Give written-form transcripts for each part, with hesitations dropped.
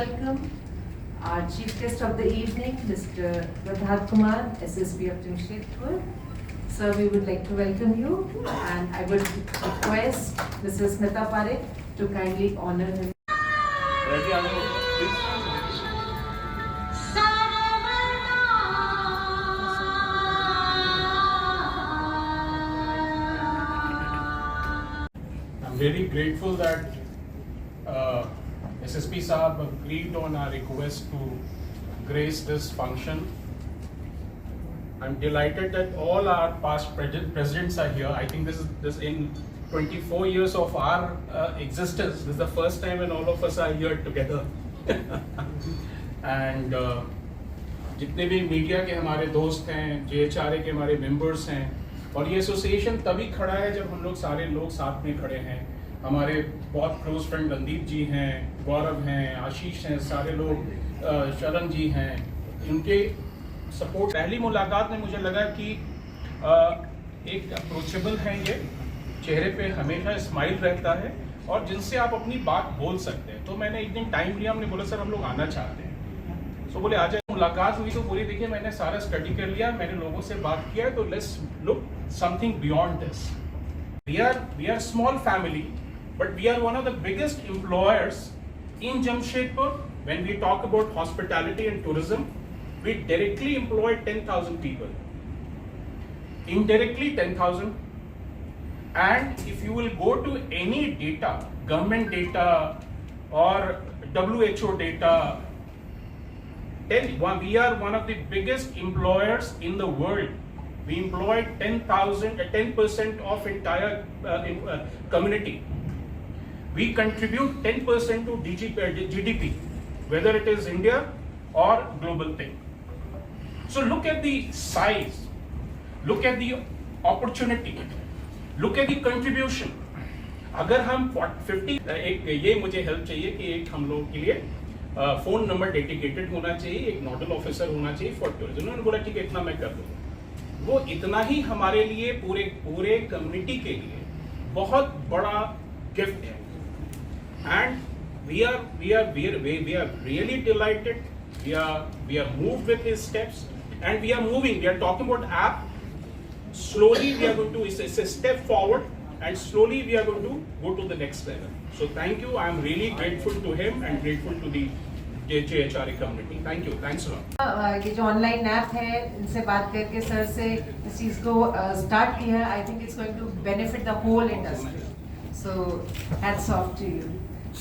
welcome our chief guest of the evening, Mr. Prabhat Kumar, SSP of Jamshedpur. Sir, we would like to welcome you, and I would request Mrs. Smita Parekh to kindly honor him. I'm very grateful that SSP Saab agreed on our request to grace this function. I'm delighted that all our past presidents are here. I think this in 24 years of our existence, this is the first time when all of us are here together. And जितने भी media के हमारे दोस्त हैं, JHRA के हमारे members हैं, और ये एसोसिएशन तभी खड़ा है जब हम लोग सारे लोग साथ में खड़े हैं. हमारे बहुत क्लोज फ्रेंड रणदीप जी हैं, गौरव हैं, आशीष हैं, सारे लोग, शरण जी हैं. इनके सपोर्ट, पहली मुलाकात में मुझे लगा कि एक अप्रोचेबल है, ये चेहरे पे हमेशा स्माइल रहता है और जिनसे आप अपनी बात बोल सकते हैं. तो मैंने एक दिन टाइम लिया, हमने बोला सर हम लोग आना चाहते हैं. तो बोले आ जाए. मुलाकात हुई तो पूरी देखिए मैंने सारा स्टडी कर लिया, मैंने लोगों से बात किया. तो let's look something beyond this. We are small family, but we are one of the biggest employers in Jamshedpur. When we talk about hospitality and tourism, we directly employ 10,000 people, indirectly 10,000. And if you will go to any data, government data or WHO data, we are one of the biggest employers in the world. We employ 10% of entire community. We contribute 10% to GDP, whether it is India or global thing. So look at the size, look at the opportunity, look at the contribution. अगर हम 50 एक ये मुझे help चाहिए कि एक हम लोगों के लिए फोन नंबर डेडिकेटेड होना चाहिए, एक नोडल ऑफिसर होना चाहिए फॉर टूरिज्म. उन्होंने बोला ठीक है इतना मैं कर दूंगा. वो इतना ही हमारे लिए पूरे कम्युनिटी के लिए बहुत बड़ा गिफ्ट है. And we are really delighted. We are moved with his steps, and we are moving. We are talking about app. Slowly we are going to, it's a step forward, and slowly we are going to go to the next level. So thank you. I am really grateful to him and grateful to the JHRA community. Thank you. Thanks a lot. ये जो online app है, इनसे बात करके sir से इस चीज़ को start किया है. I think it's going to benefit the whole industry. So hats off to you.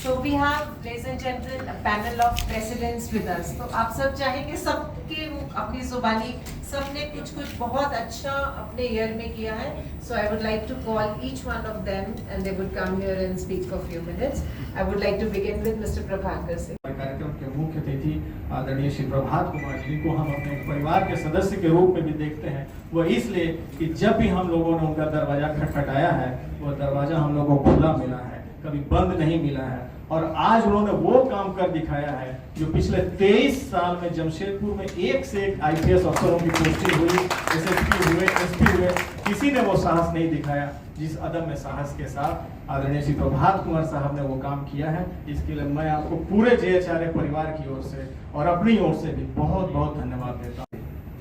So we have, ladies and gentlemen, a panel of presidents with us. तो आप सब चाहेंगे सबके अपनी जुबानी सबने कुछ बहुत अच्छा अपने ईयर में किया है. So I would like to call each one of them and they would come here and speak for a few minutes. I would like to begin with Mr. Prabhakar Singh. कार्यक्रम के मुख्य अतिथि आदरणीय श्री प्रभात कुमार जी को हम अपने परिवार के सदस्य के रूप में भी देखते हैं. वो इसलिए कि जब भी हम लोगों ने उनका दरवाजा खटखटाया है, वो दरवाजा हम लोगों को खुला मिला है, कभी बंद नहीं मिला है. और आज उन्होंने वो काम कर दिखाया है जो पिछले 23 साल में जमशेदपुर में एक से एक IPS अफसरों की पोस्टिंग हुई, SSP हुए, SP हुए, किसी ने वो साहस नहीं दिखाया जिस अदम्य साहस के साथ आदरणीय श्री प्रभात कुमार साहब ने वो काम किया है. इसके लिए मैं आपको पूरे JHRA परिवार की ओर से और अपनी ओर से भी बहुत बहुत धन्यवाद देता हूँ.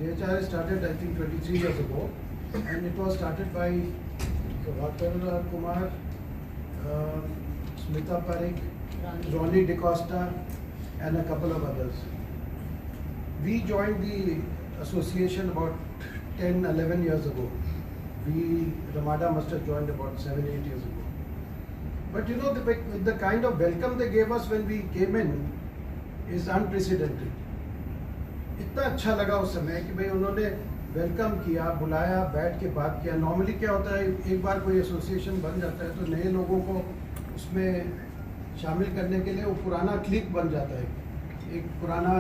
JHRA started I think 23 years ago, and it was started by Prabhakar Kumar, Smita Parekh, Ronnie DeCosta, and a couple of others. We joined the association about 10-11 years ago. Ramada must have joined about 7-8 years ago. But you know, the kind of welcome they gave us when we came in is unprecedented. इतना अच्छा लगा उस समय कि भाई उन्होंने welcome किया, बुलाया, बैठ के बात किया. नॉर्मली क्या होता है, एक बार कोई एसोसिएशन बन जाता है तो नए लोगों को उसमें शामिल करने के लिए वो पुराना क्लिक बन जाता है, एक पुराना.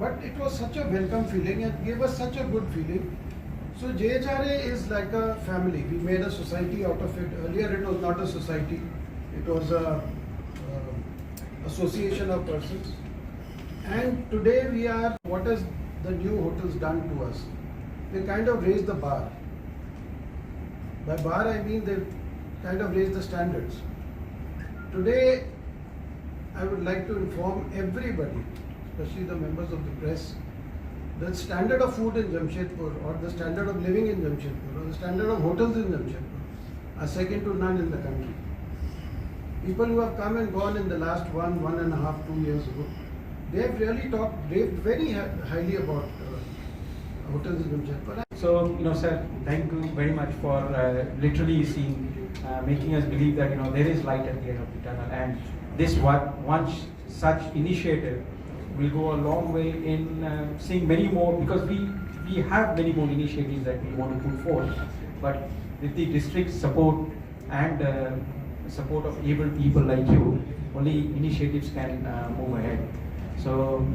But it was such a welcome feeling and give us such a good feeling. So JHRA is like a family. We made a society out of it. Earlier it was not a society, it was an association of persons. And today we are, what is the new hotels done to us? They kind of raised the bar. By bar I mean they kind of raised the standards. Today I would like to inform everybody, especially the members of the press, the standard of food in Jamshedpur or the standard of living in Jamshedpur or the standard of hotels in Jamshedpur are second to none in the country. People who have come and gone in the last 1.5, 2 years ago, they have really raved very highly about hotels in Jamshedpur. So, sir, thank you very much for literally making us believe that, there is light at the end of the tunnel, and this one such initiative will go a long way in seeing many more, because we have many more initiatives that we want to put forth, but with the district support and support of able people like you, only initiatives can move ahead. So,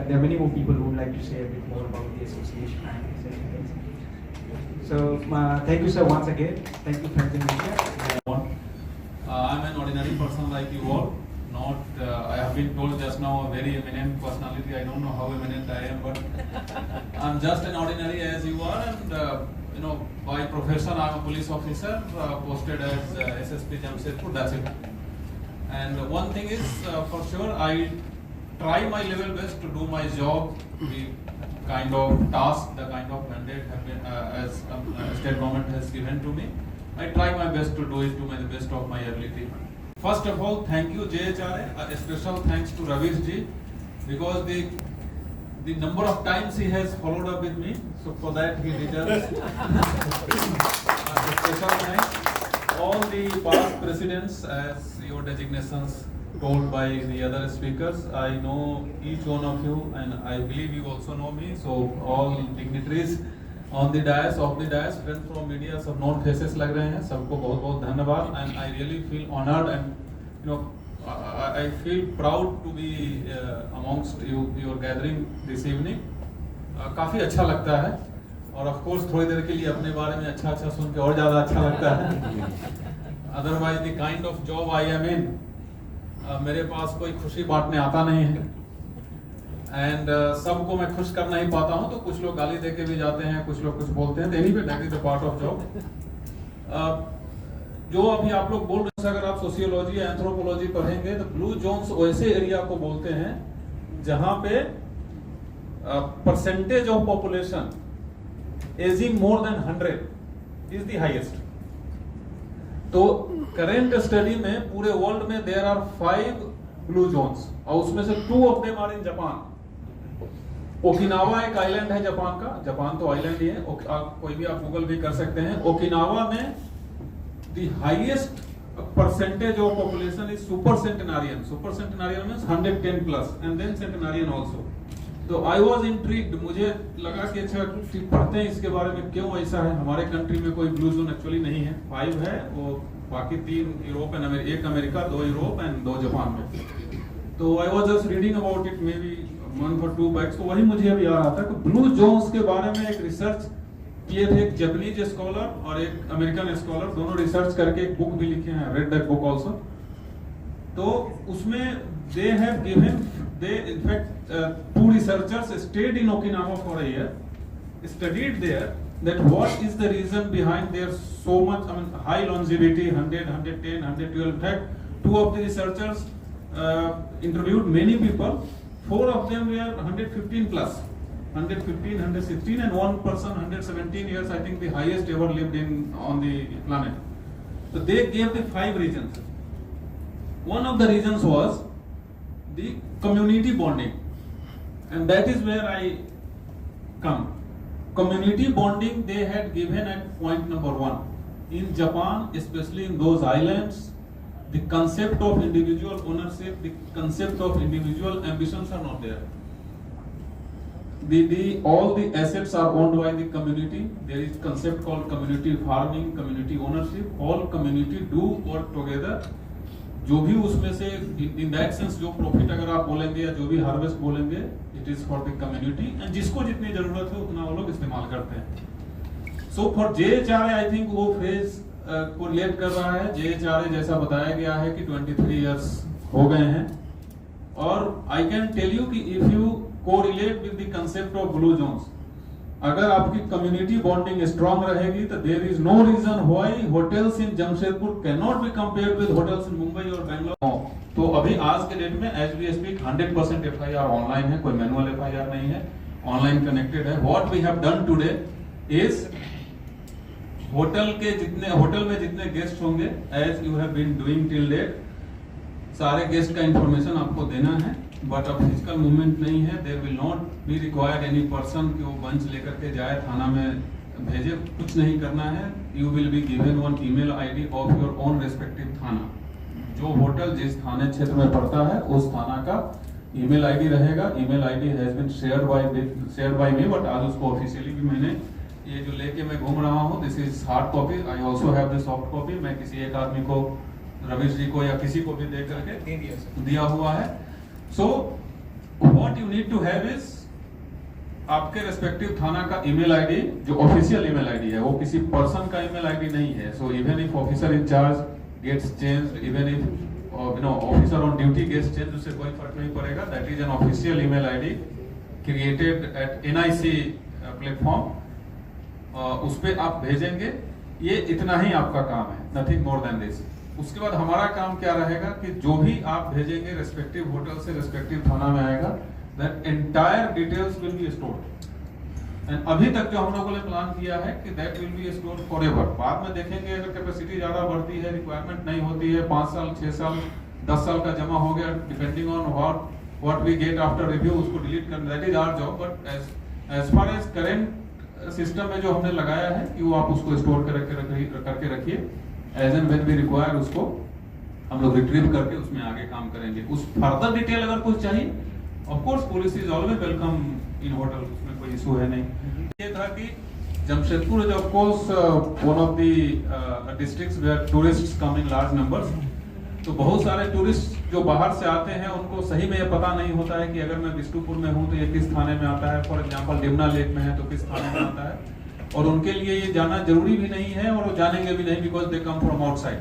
there are many more people who would like to say a bit more about the association and such things. So, thank you, sir, once again. Thank you, friends in media. I'm an ordinary person like you all. Not, I have been told just now, a very eminent personality. I don't know how eminent I am, but I'm just an ordinary as you are. And by profession, I'm a police officer posted as SSP Jamshedpur. That's it. And one thing is for sure, I try my level best to do my job, the kind of task, the kind of mandate have been, as state government has given to me. I try my best to do it to the best of my ability. First of all, thank you JHRA. A special thanks to Ravish ji, because the number of times he has followed up with me, so for that he deserves a special thanks. All the past presidents, as your designations told by the other speakers, I know each one of you, and I believe you also know me. So all dignitaries on the dais, off the dais, friends from media, सब known faces लग रहे हैं, सबको बहुत बहुत धन्यवाद. And I really feel honored, and I feel proud to be amongst your gathering this evening. काफी अच्छा लगता है, और of course थोड़ी देर के लिए अपने बारे में अच्छा सुन के और ज़्यादा अच्छा लगता है. Otherwise the kind of job I am in, मेरे पास कोई खुशी बांटने आता नहीं है, एंड सबको मैं खुश कर नहीं पाता हूं, तो कुछ लोग गाली दे के भी जाते हैं, कुछ लोग कुछ बोलते हैं. Anyway that is the part of job. जो अभी आप लोग बोल रहे हैं, अगर आप सोशियोलॉजी या एंथ्रोपोलॉजी पढ़ेंगे तो ब्लू जोन्स वैसे एरिया को बोलते हैं जहां पे percentage of population ageing more than 100 is the highest. तो करेंट स्टडी में पूरे वर्ल्ड में देयर आर 5 ब्लू जोन्स, और उसमें से 2 of them are in Japan. Okinawa एक आइलैंड है जापान का, जापान तो आइलैंड ही है, कोई भी आप गूगल भी कर सकते हैं. ओकिनावा में the highest percentage of population is super centenarian. Super centenarian means 110 plus, and then centenarian also. तो I was intrigued, मुझे लगा कि अच्छा पढ़ते हैं इसके बारे में, क्यों ऐसा है. हमारे कंट्री में कोई ब्लू जोन एक्चुअली नहीं है, 5 है, वो बाकी 3 यूरोप एंड एक अमेरिका, 2 यूरोप एंड 2 जापान में. तो I was just reading about it maybe month or 2 back, तो वही मुझे अभी आ रहा था कि ब्लू जोन्स के बारे में एक रिसर्च किए थे, एक जापानीज स्कॉलर और एक अमेरिकन स्कॉलर, दोनों रिसर्च करके एक बुक भी लिखे हैं, रेड दैट बुक आल्सो. तो उसमें they have given, they in fact 2 researchers stayed in Okinawa for a year, studied there that what is the reason behind their so much, high longevity, 100, 110, 112. In fact, 2 of the researchers interviewed many people. 4 of them were 115 plus, 115, 116, and 1 person 117 years, I think the highest ever lived on the planet. So they gave the 5 reasons. One of the reasons was the community bonding, and that is where I come. Community bonding they had given at point number 1. In Japan, especially in those islands, the concept of individual ownership, the concept of individual ambitions are not there. All the assets are owned by the community. There is concept called community farming, community ownership. All community do work together. जो भी उसमें से in that sense जो profit अगर आप बोलेंगे या जो भी हार्वेस्ट बोलेंगे, it is for the community, and जिसको जितनी जरूरत है उतना वो लोग इस्तेमाल करते हैं. So for JHRA I think वो फ्रेज को रिलेट कर रहा है. JHRA जैसा बताया गया है कि 23 years हो गए हैं, और I can tell you कि if you correlate with the concept of blue zones, अगर आपकी कम्युनिटी बॉन्डिंग स्ट्रांग रहेगी तो there is no reason why hotels in Jamshedpur can not be compared with hotels in Mumbai और बेंगलोर। तो अभी आज के डेट में as we speak 100% FIR online है, कोई मैनुअल एफआईआर नहीं है, ऑनलाइन कनेक्टेड है। What we have done today is hotel में जितने गेस्ट होंगे as you have been doing till date, सारे गेस्ट का इंफॉर्मेशन आपको देना है, बट अब फिजिकल मूवमेंट नहीं है। There will not be required any person कि वो बंच लेकर के जाए थाना में भेजे, कुछ नहीं करना है। You will be given one email ID of your own respective थाना। जो होटल जिस थाने क्षेत्र में पड़ता है उस थाना का ईमेल आईडी रहेगा। Email ID has been shared by me, but आज उसको ऑफिशियली भी मैंने ये जो लेके मैं घूम रहा हूँ, this is hard copy, I also have the soft copy. मैं किसी एक आदमी को, रवीश जी को या किसी को भी दे करके दिया हुआ है। So what you need to have is आपके रेस्पेक्टिव थाना का ईमेल आईडी, जो ऑफिशियल ईमेल आईडी है, वो किसी पर्सन का ईमेल आईडी नहीं है। So even if officer in charge gets changed, even if officer on duty gets changed, उससे कोई फर्क नहीं पड़ेगा। That is an official email ID created at NIC platform. उस पे आप भेजेंगे। ये इतना ही आपका काम है, नथिंग मोर देन दिस। उसके बाद हमारा काम क्या रहेगा कि जो भी आप भेजेंगे रेस्पेक्टिव होटल से रेस्पेक्टिव थाना में आएगा, that entire details will be stored. And अभी तक जो हम लोगों ने प्लान किया है कि that will be stored forever. बाद में देखेंगे अगर कैपेसिटी ज्यादा बढ़ती है, रिक्वायरमेंट नहीं होती है, 5 साल 6 साल 10 साल का जमा हो गया, depending on what we get after review, उसको डिलीट करना, that is our job. But as far as current system में जो हमने लगाया है कि वो आप उसको स्टोर करके रखिए, as and when we require उसको हम लोग रिट्रीव करके उसमें आगे काम करेंगे। उस फर्दर डिटेल अगर कुछ चाहिए, of course police is always welcome in hotel, उसमें कोई इशू है नहीं। ये था कि Jamshedpur is of course one of the districts where tourists come in large numbers. तो बहुत सारे टूरिस्ट जो बाहर से आते हैं उनको सही में ये पता नहीं होता है कि अगर मैं बिष्टुपुर में हूँ तो ये किस थाने में आता है। फॉर एग्जाम्पल डिमना लेक में है तो किस थाने में आता है, और उनके लिए ये जाना जरूरी भी नहीं है और वो जानेंगे भी नहीं, because they come from outside.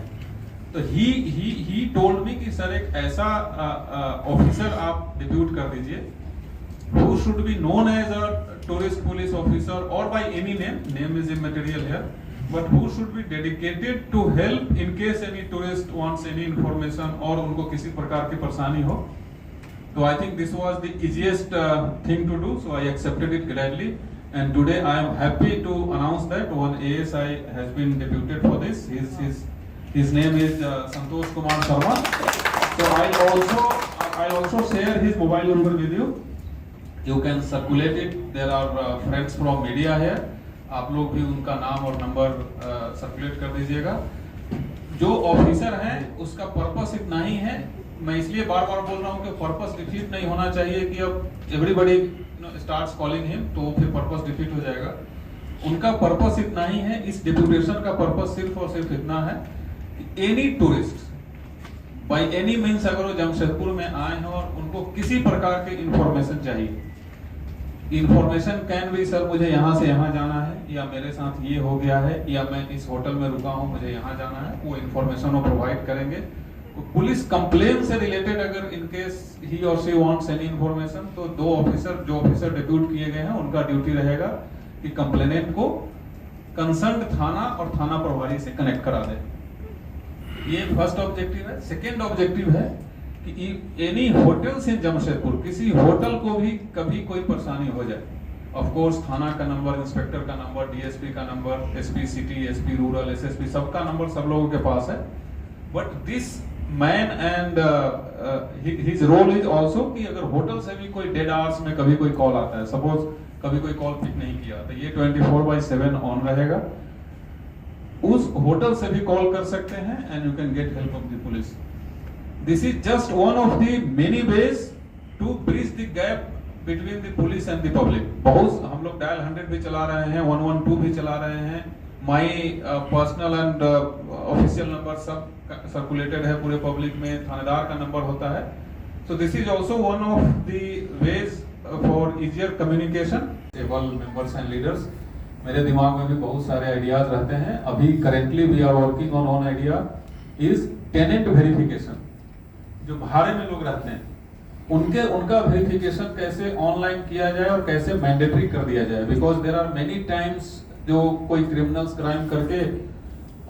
तो ही टोल्ड मी कि सर एक ऐसा ऑफिसर आप डिप्यूट कर दीजिए who should be known as a tourist police officer or by any name is immaterial here, but who should be dedicated to help in case any tourist wants any information और उनको किसी प्रकार की परेशानी हो। तो I think this was the easiest thing to do, so I accepted it gladly, and today I am happy to announce that one ASI has been deputed for this. His name is Santosh Kumar Sharma. So I'll also share his mobile number with you. You can circulate it. There are friends from media here. आप लोग भी उनका नाम और number circulate कर दीजिएगा। जो officer है उसका पर्पस इतना ही है, मैं इसलिए बार बार बोल रहा हूँ कि पर्पस डिफीट नहीं होना चाहिए कि अब एवरीबडी स्टार्ट्स कॉलिंग हिम तो फिर पर्पस डिफीट हो जाएगा। उनका पर्पस इतना ही है, इस डेपुटेशन का पर्पस सिर्फ और सिर्फ इतना है कि any tourist by any means अगर वो जमशेदपुर में आए हैं और उनको किसी प्रकार की इंफॉर्मेशन चाहिए, इंफॉर्मेशन कैन भी सर मुझे यहाँ से यहाँ जाना है, या मेरे साथ ये हो गया है, या मैं इस होटल में रुका हूँ मुझे यहाँ जाना है, वो इंफॉर्मेशन वो प्रोवाइड करेंगे। पुलिस कंप्लेन से रिलेटेड अगर इन केस ही और शी वांट्स एनी इंफॉर्मेशन, तो जो ऑफिसर डिप्यूट किए गए हैं उनका ड्यूटी रहेगा कि कंप्लेनेंट को कंसर्न थाना और थाना प्रभारी से कनेक्ट करा दे। ये फर्स्ट ऑब्जेक्टिव है। सेकेंड ऑब्जेक्टिव है कि एनी होटल्स इन जमशेदपुर, किसी होटल को भी कभी कोई परेशानी हो जाए, ऑफ कोर्स थाना का नंबर, इंस्पेक्टर का नंबर, डीएसपी का number, SP city, SP rural, SSP, सबका नंबर सब लोगों के पास है। But this man and his role is also कि अगर होटल से भी कोई डेड आवर्स में कभी कोई कॉल आता है, सपोज कभी कोई कॉल पिक नहीं किया, तो ये 24/7 ऑन रहेगा। उस होटल से भी कॉल कर सकते हैं and you can get help of the police. This is just one of the many ways to bridge the gap between the police and the public. बहुत हम लोग डायल 100 भी चला रहे हैं, 112 भी चला रहे हैं, my personal and official number सब सर्कुलेटेड है पूरे पब्लिक में, थानेदार का नंबर होता है। So this is also one of the ways for easier communication. Able members and leaders, मेरे दिमाग में भी बहुत सारे आइडियाज रहते हैं। अभी currently we are working on one idea is tenant verification. जो भाड़े में लोग रहते हैं उनका वेरिफिकेशन कैसे ऑनलाइन किया जाए और कैसे मैंडेटरी कर दिया जाए, because there are many times जो कोई क्रिमिनल्स क्राइम करके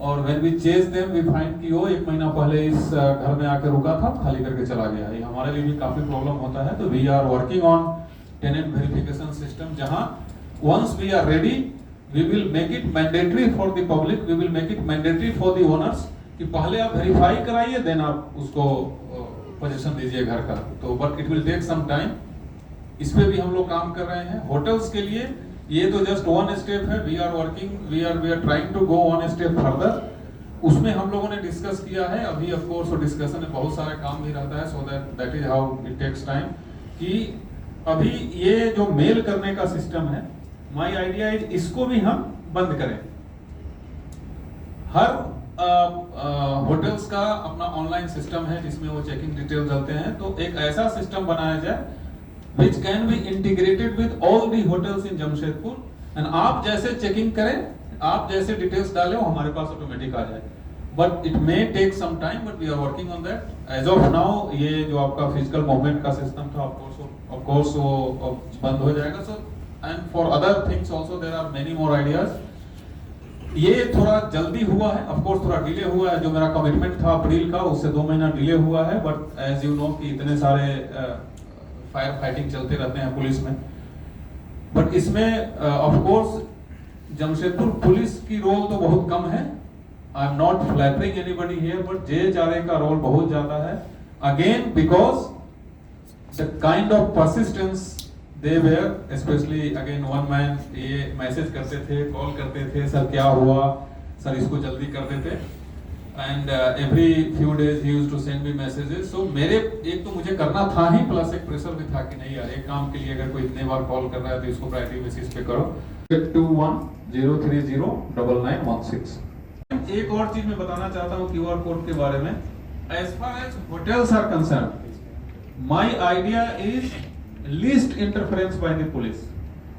और when we chase them we find कि वो 1 महीना पहले इस घर में आके रुका था, खाली करके चला गया। ये हमारे लिए भी काफी प्रॉब्लम होता है। तो we are working on tenant verification system, जहां once we are ready we will make it mandatory for the public, we will make it mandatory for the owners कि पहले आप वेरीफाई कराइए देन आप उसको पोजीशन दीजिए घर का। तो but it will take some time, इस पे भी हम लोग काम कर रहे हैं। होटल्स के लिए ये तो जस्ट वन स्टेप है, we are working, we are trying to go one step further. उसमें हम लोगों ने डिस्कस किया है, अभी ऑफ कोर्स वो डिस्कशन में बहुत सारा काम भी रहता है, so that is how it takes time. कि अभी ये जो मेल करने का सिस्टम है, माय आइडिया इज इसको भी हम बंद करें। हर होटल्स का अपना ऑनलाइन सिस्टम है जिसमें वो चेकिंग डिटेल डालते हैं, तो एक ऐसा सिस्टम बनाया जाए which can be integrated with all the hotels in Jamshedpur, and आप जैसे चेकिंग करें, आप जैसे डिटेल्स डालें, वो हमारे पास ऑटोमेटिक आ जाए। But it may take some time, but we are working on that. As of now ये जो आपका फिजिकल मूवमेंट का सिस्टम था, ऑफ कोर्स वो बंद हो जाएगा। So and for other things also there are many more ideas. ये थोड़ा जल्दी हुआ है, ऑफ कोर्स थोड़ा डिले हुआ है। जो मेरा कमिटमेंट था अप्रैल का, उससे 2 महीना डिले हुआ है। बट एज यू नो कि इतने सारे फायर फाइटिंग चलते रहते हैं पुलिस में। बट इसमें ऑफ कोर्स जमशेदपुर पुलिस की रोल तो बहुत कम है। I am not flattering anybody here, but JHRA का रोल बहुत ज्यादा है। Again because the kind of persistence they were, especially again one man, ये मैसेज करते थे, कॉल करते थे, सर क्या हुआ, सर इसको जल्दी कर देते। And every few days he used to send me messages. So मेरे एक तो मुझे करना था ही, प्लस एक प्रेशर भी था कि नहीं यार, एक काम के लिए अगर कोई इतने बार कॉल कर रहा है तो इसको प्रायोरिटी बेसिस पे करो। 2103099916। एक और चीज मैं बताना चाहता हूँ क्यूआर कोड के बारे में। As far as hotels are concern, my idea is least interference by the police.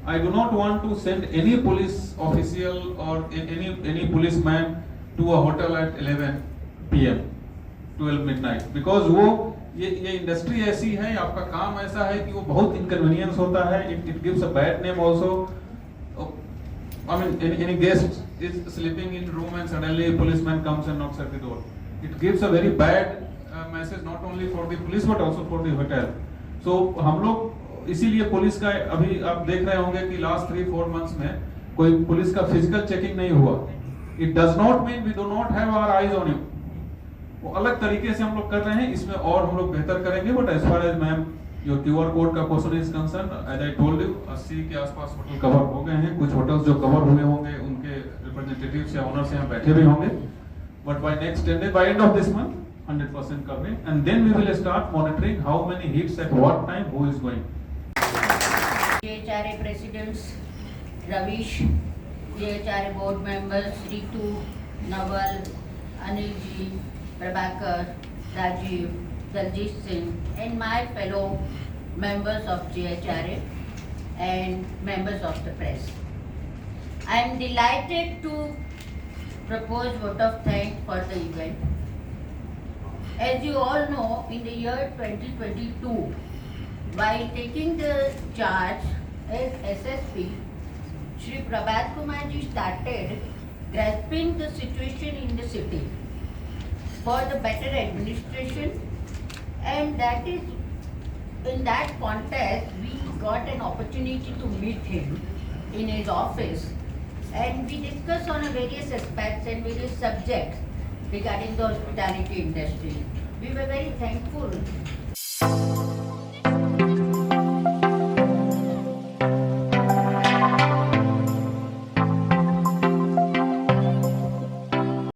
I do not want to send any police official or any policeman to a hotel at 11 PM, 12 midnight, because वो ये industry ऐसी है, आपका काम ऐसा है कि वो बहुत इनकन्वीनियंस होता है। It gives a bad name also. I mean, any guest is sleeping in room and suddenly a policeman comes and knocks at the door. It gives a very bad message not only for the police but also for the hotel. So हम लोग इसीलिए police का अभी आप देख रहे होंगे कि लास्ट 3-4 मंथ्स में कोई पुलिस का फिजिकल चेकिंग नहीं हुआ। It does not mean we do not have our eyes on you. वो अलग तरीके से हम लोग कर रहे हैं, इसमें और हम लोग बेहतर करेंगे। But as far as ma'am your QR code का question is concern, as I told you 80 के आसपास होटल कवर हो गए हैं। कुछ होटल्स जो कवर हुए होंगे उनके रिप्रेजेंटेटिव्स या ओनर्स यहाँ बैठे भी होंगे। But by next 10 days, by end of this month 100% covering, and then we will start monitoring how many hits at what time, who is going. JHRA presidents Ravish, JHRA board members Ritu, Naval, Anil ji, Prabhakar, Rajiv, Daljeet Singh, and my fellow members of JHRA and members of the press. I am delighted to propose vote of thanks for the event. As you all know, in the year 2022, while taking the charge as SSP, Shri Prabhat Kumar ji started grasping the situation in the city for the better administration, and that is in that context we got an opportunity to meet him in his office, and we discussed on various aspects and various subjects regarding the hospitality industry. We were very thankful.